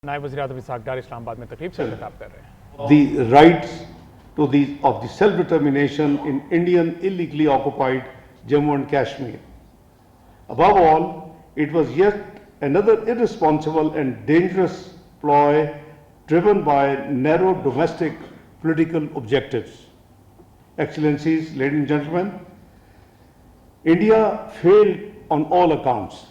नायब वज़ीर-ए-आज़म इस्हाक़ इस्लामाबाद में तकरीब से खिताब कर रहे हैं। The rights of the self-determination in Indian illegally occupied Jammu and Kashmir. Above all, it was yet another irresponsible and dangerous ploy driven by narrow domestic political objectives. Excellencies, ladies and gentlemen, India failed on all accounts.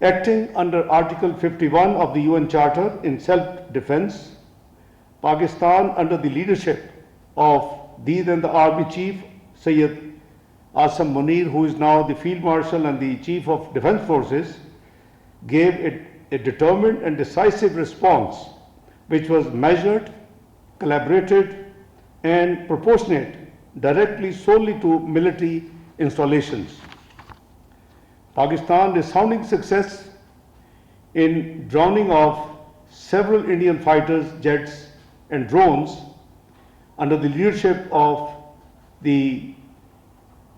Acting under Article 51 of the UN Charter in self-defense, Pakistan, under the leadership of the then the Army Chief Sayyid Asam Munir, who is now the Field Marshal and the Chief of Defense Forces, gave a determined and decisive response, which was measured, collaborated, and proportionate directly solely to military installations. Pakistan's resounding success in drowning off several Indian fighters, jets, and drones under the leadership of the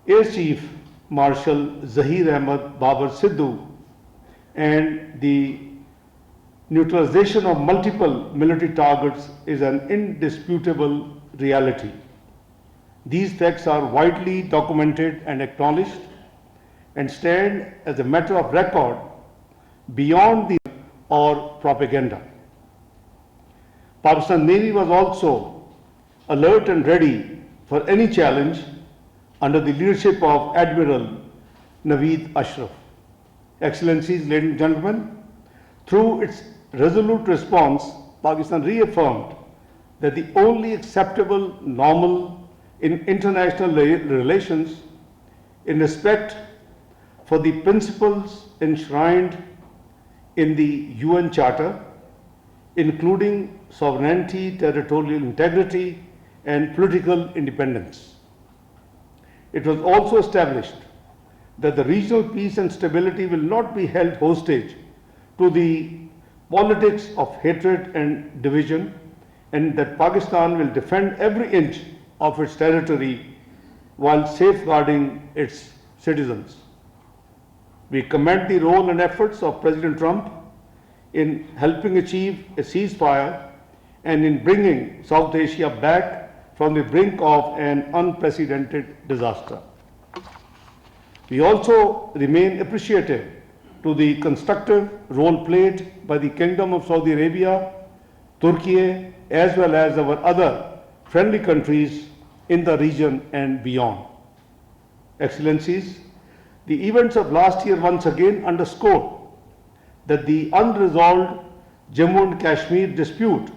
Air Chief Marshal Zahir Ahmad Babar Sidhu and the neutralization of multiple military targets is an indisputable reality. These facts are widely documented and acknowledged and stand as a matter of record beyond the or propaganda. Pakistan Navy was also alert and ready for any challenge under the leadership of Admiral Naveed Ashraf. Excellencies, ladies and gentlemen, through its resolute response, Pakistan reaffirmed that the only acceptable normal in international relations in respect for the principles enshrined in the UN Charter, including sovereignty, territorial integrity, and political independence. It was also established that the regional peace and stability will not be held hostage to the politics of hatred and division, and that Pakistan will defend every inch of its territory while safeguarding its citizens. We commend the role and efforts of President Trump in helping achieve a ceasefire and in bringing South Asia back from the brink of an unprecedented disaster. We also remain appreciative to the constructive role played by the Kingdom of Saudi Arabia, Turkey, as well as our other friendly countries in the region and beyond. Excellencies, the events of last year once again underscore that the unresolved Jammu and Kashmir dispute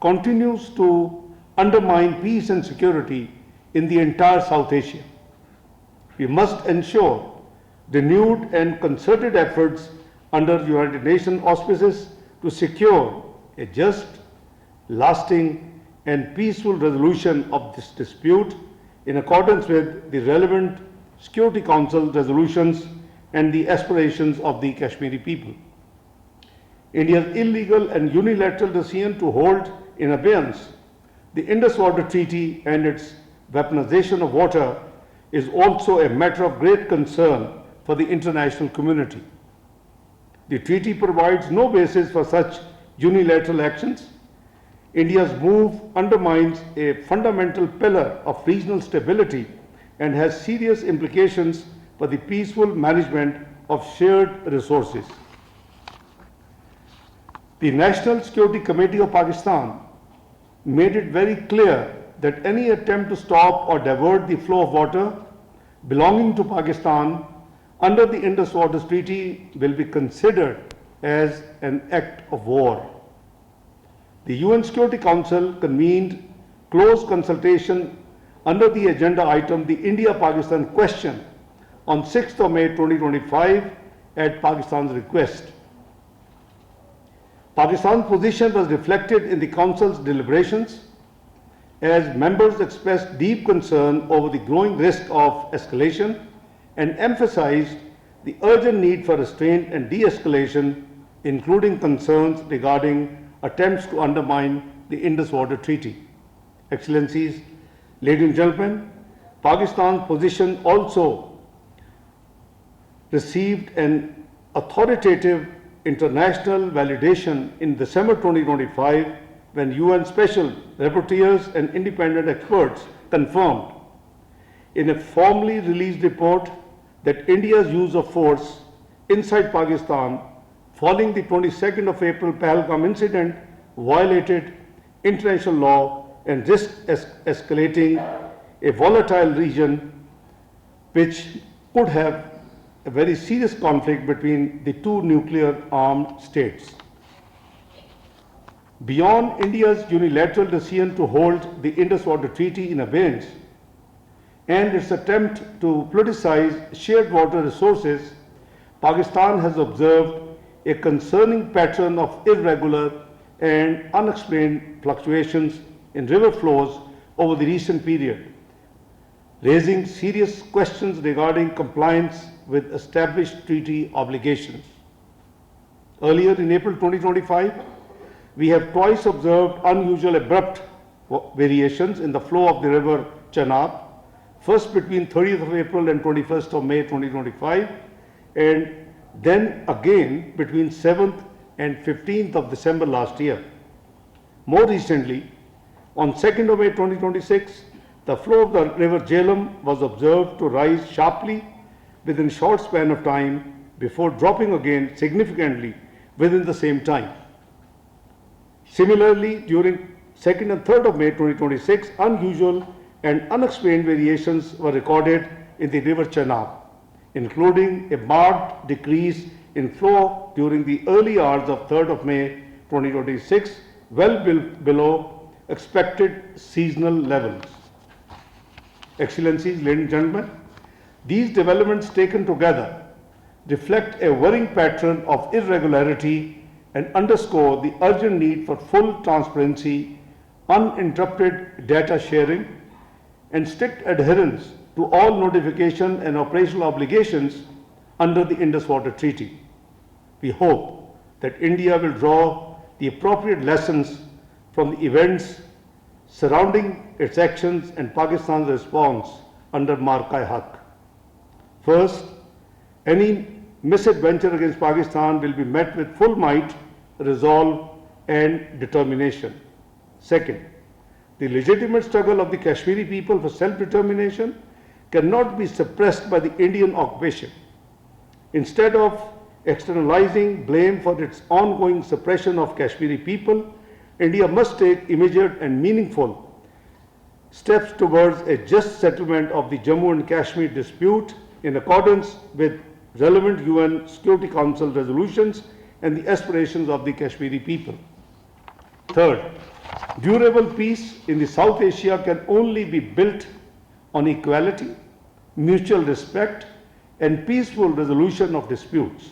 continues to undermine peace and security in the entire South Asia. We must ensure renewed and concerted efforts under United Nations auspices to secure a just, lasting, and peaceful resolution of this dispute in accordance with the relevant Security Council resolutions and the aspirations of the Kashmiri people. India's illegal and unilateral decision to hold in abeyance the Indus Water Treaty and its weaponization of water is also a matter of great concern for the international community. The treaty provides no basis for such unilateral actions. India's move undermines a fundamental pillar of regional stability and has serious implications for the peaceful management of shared resources. The National Security Committee of Pakistan made it very clear that any attempt to stop or divert the flow of water belonging to Pakistan under the Indus Water Treaty will be considered as an act of war. The UN Security Council convened close consultation under the agenda item, the India-Pakistan question, on 6th of May 2025 at Pakistan's request. Pakistan's position was reflected in the Council's deliberations as members expressed deep concern over the growing risk of escalation and emphasized the urgent need for restraint and de-escalation, including concerns regarding attempts to undermine the Indus Water Treaty. Excellencies, ladies and gentlemen, Pakistan's position also received an authoritative international validation in December 2025 when UN Special Rapporteurs and independent experts confirmed in a formally released report that India's use of force inside Pakistan following the 22nd of April Pahalgam incident violated international law and risked escalating a volatile region which could have a very serious conflict between the two nuclear armed states. Beyond India's unilateral decision to hold the Indus Water Treaty in abeyance and its attempt to politicize shared water resources, Pakistan has observed a concerning pattern of irregular and unexplained fluctuations in river flows over the recent period, raising serious questions regarding compliance with established treaty obligations. Earlier in April 2025, we have twice observed unusual abrupt variations in the flow of the river Chenab, first between 30th of April and 21st of May 2025, and then again between 7th and 15th of December last year. More recently, on 2nd of May 2026, the flow of the river Jhelum was observed to rise sharply within a short span of time before dropping again significantly within the same time. Similarly, during 2nd and 3rd of May 2026, unusual and unexplained variations were recorded in the river Chenab, including a marked decrease in flow during the early hours of 3rd of May 2026, well below expected seasonal levels. Excellencies, ladies and gentlemen, these developments taken together reflect a worrying pattern of irregularity and underscore the urgent need for full transparency, uninterrupted data sharing, and strict adherence to all notification and operational obligations under the Indus Water Treaty. We hope that India will draw the appropriate lessons from the events surrounding its actions and Pakistan's response under Marka-e-Haq. First, any misadventure against Pakistan will be met with full might, resolve, and determination. Second, the legitimate struggle of the Kashmiri people for self-determination cannot be suppressed by the Indian occupation. Instead of externalizing blame for its ongoing suppression of Kashmiri people, India must take immediate and meaningful steps towards a just settlement of the Jammu and Kashmir dispute in accordance with relevant UN Security Council resolutions and the aspirations of the Kashmiri people. Third, durable peace in the South Asia can only be built on equality, mutual respect, and peaceful resolution of disputes.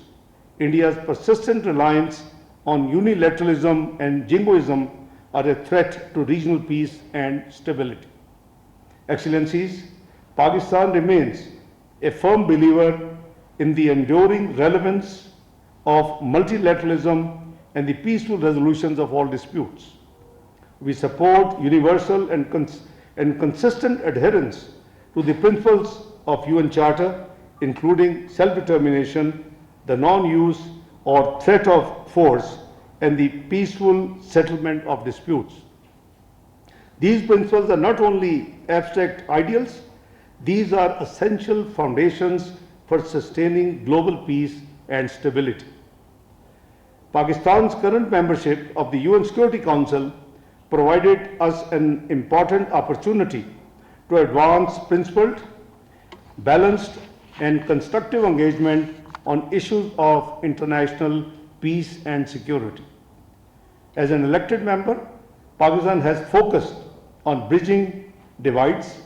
India's persistent reliance on unilateralism and jingoism are a threat to regional peace and stability. Excellencies, Pakistan remains a firm believer in the enduring relevance of multilateralism and the peaceful resolutions of all disputes. We support universal and consistent adherence to the principles of UN Charter, including self-determination, the non-use or threat of force, and the peaceful settlement of disputes. These principles are not only abstract ideals, these are essential foundations for sustaining global peace and stability. Pakistan's current membership of the UN Security Council provided us an important opportunity to advance principled, balanced, and constructive engagement on issues of international peace and security. As an elected member, Pakistan has focused on bridging divides,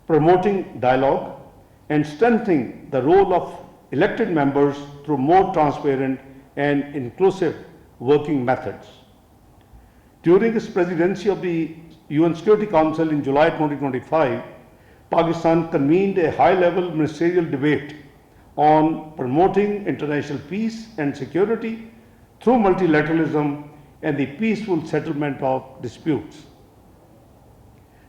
promoting dialogue, and strengthening the role of elected members through more transparent and inclusive working methods. During its presidency of the UN Security Council in July 2025, Pakistan convened a high-level ministerial debate on promoting international peace and security through multilateralism and the peaceful settlement of disputes.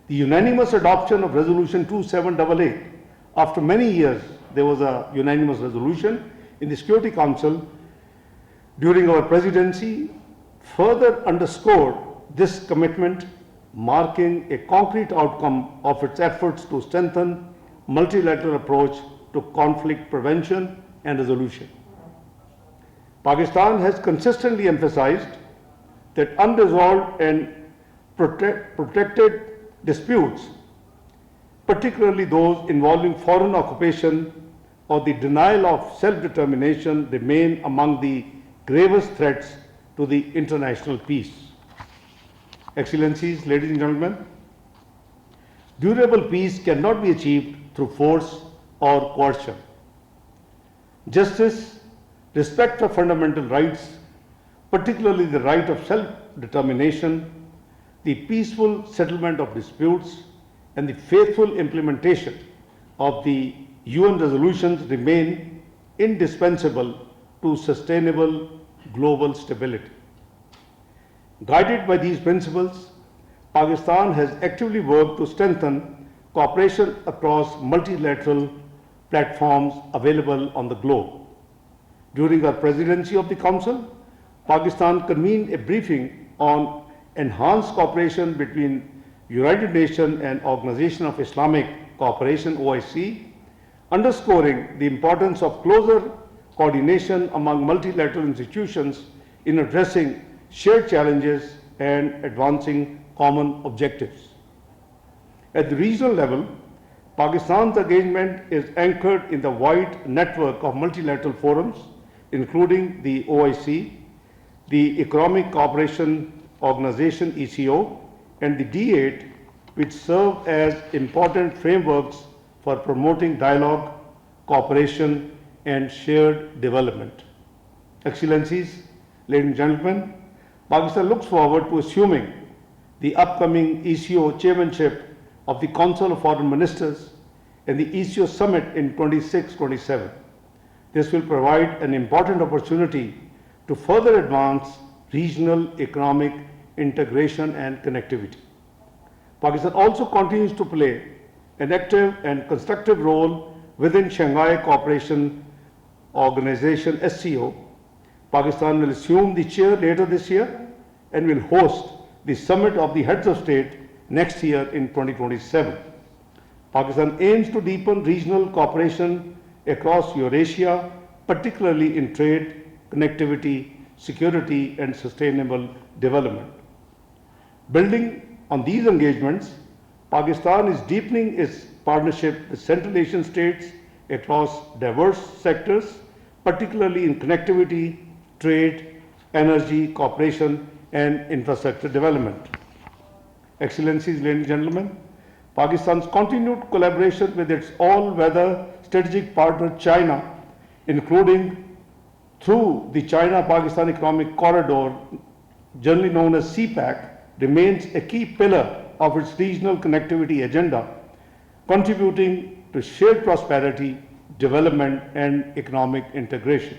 The unanimous adoption of Resolution 2788, after many years there was a unanimous resolution in the Security Council, during our presidency further underscored this commitment, marking a concrete outcome of its efforts to strengthen multilateral approach to conflict prevention and resolution. Pakistan has consistently emphasized that unresolved and protected disputes, particularly those involving foreign occupation or the denial of self-determination, remain among the gravest threats to the international peace. Excellencies, ladies and gentlemen, durable peace cannot be achieved through force or coercion. Justice, respect for fundamental rights, particularly the right of self-determination, the peaceful settlement of disputes, and the faithful implementation of the UN resolutions remain indispensable to sustainable global stability. Guided by these principles, Pakistan has actively worked to strengthen cooperation across multilateral platforms available on the globe. During our presidency of the Council, Pakistan convened a briefing on enhanced cooperation between United Nations and Organization of Islamic Cooperation (OIC), underscoring the importance of closer coordination among multilateral institutions in addressing shared challenges and advancing common objectives. At the regional level, Pakistan's engagement is anchored in the wide network of multilateral forums, including the OIC, the Economic Cooperation Organization (ECO), and the D8, which serve as important frameworks for promoting dialogue, cooperation, and shared development. Excellencies, ladies and gentlemen, Pakistan looks forward to assuming the upcoming ECO chairmanship of the Council of Foreign Ministers and the ECO Summit in 26-27. This will provide an important opportunity to further advance regional economic integration and connectivity. Pakistan also continues to play an active and constructive role within Shanghai Cooperation Organization (SCO). Pakistan will assume the chair later this year and will host the summit of the heads of state next year in 2027. Pakistan aims to deepen regional cooperation across Eurasia, particularly in trade, connectivity, security, and sustainable development. Building on these engagements, Pakistan is deepening its partnership with Central Asian states across diverse sectors, particularly in connectivity, trade, energy, cooperation, and infrastructure development. Excellencies, ladies and gentlemen, Pakistan's continued collaboration with its all-weather strategic partner China, including through the China-Pakistan Economic Corridor, generally known as CPEC, remains a key pillar of its regional connectivity agenda, contributing to shared prosperity, development, and economic integration.